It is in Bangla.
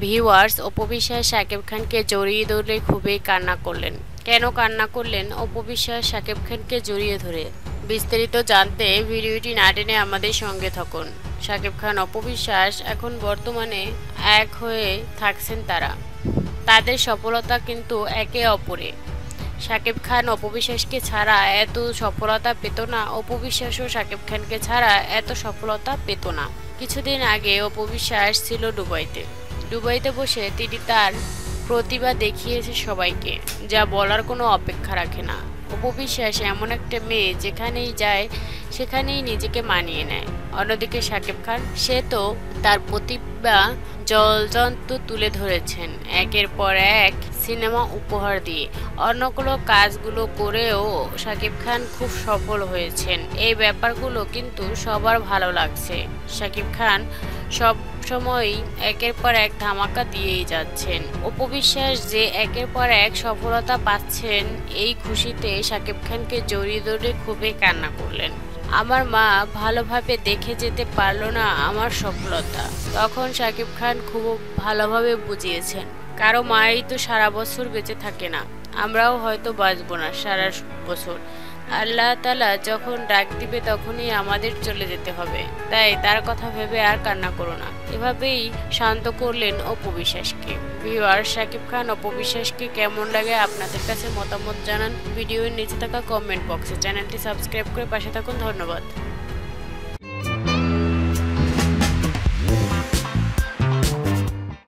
ভিউয়ার্স, অপু বিশ্বাস শাকিব খানকে জড়িয়ে ধরে খুবই কান্না করলেন। কেন কান্না করলেন অপু বিশ্বাস শাকিব খানকে জড়িয়ে ধরে? বিস্তারিত জানতে ভিডিওটি না টেনে আমাদের সঙ্গে থাকুন। শাকিব খান অপু বিশ্বাস এখন বর্তমানে এক হয়ে থাকছেন তারা। তাদের সফলতা কিন্তু একে অপরে। শাকিব খান অপু বিশ্বাসকে ছাড়া এত সফলতা পেত না, অপু বিশ্বাসও শাকিব খানকে ছাড়া এত সফলতা পেত না। কিছুদিন আগে অপু বিশ্বাস ছিল দুবাইতে বসে তিনি তার প্রতিভা দেখিয়েছে সবাইকে, যা বলার কোনো অপেক্ষা রাখে না। অপু বিশ্বাস এমন একটা মেয়ে, যেখানেই যায় সেখানেই নিজেকে মানিয়ে নেয়। অন্যদিকে শাকিব খান, সে তো তার প্রতিভা জলজন্ত তুলে ধরেছেন একের পর এক সিনেমা উপহার দিয়ে। অন্যগুলো কাজগুলো করেও শাকিব খান খুব সফল হয়েছেন। এই ব্যাপারগুলো কিন্তু সবার ভালো লাগছে। শাকিব খান সব সময়ই একের পর এক ধামাকা দিয়েই যাচ্ছেন। অপু বিশ্বাস যে একের পর এক সফলতা পাচ্ছেন, এই খুশিতে শাকিব খানকে জড়িয়ে ধরে খুবই কান্না করলেন। আমার মা ভালোভাবে দেখে যেতে পারলো না আমার সফলতা। তখন শাকিব খান খুব ভালোভাবে বুঝিয়েছেন, কারো মাই তো সারা বছর বেঁচে থাকে না, আমরাও হয়তো বাঁচবো না সারা বছর। আল্লাহ তাআলা যখন ডাক দিবে তখনই আমাদের চলে যেতে হবে, তাই তার কথা ভেবে আর কান্না করো না। এভাবেই শান্ত করলেন অপু বিশ্বাসকে। ভিউয়ার্স, শাকিব খান অপু বিশ্বাসকে কেমন লাগে আপনাদের কাছে মতামত জানান ভিডিওর নিচে থাকা কমেন্ট বক্সে। চ্যানেলটি সাবস্ক্রাইব করে পাশে থাকুন। ধন্যবাদ।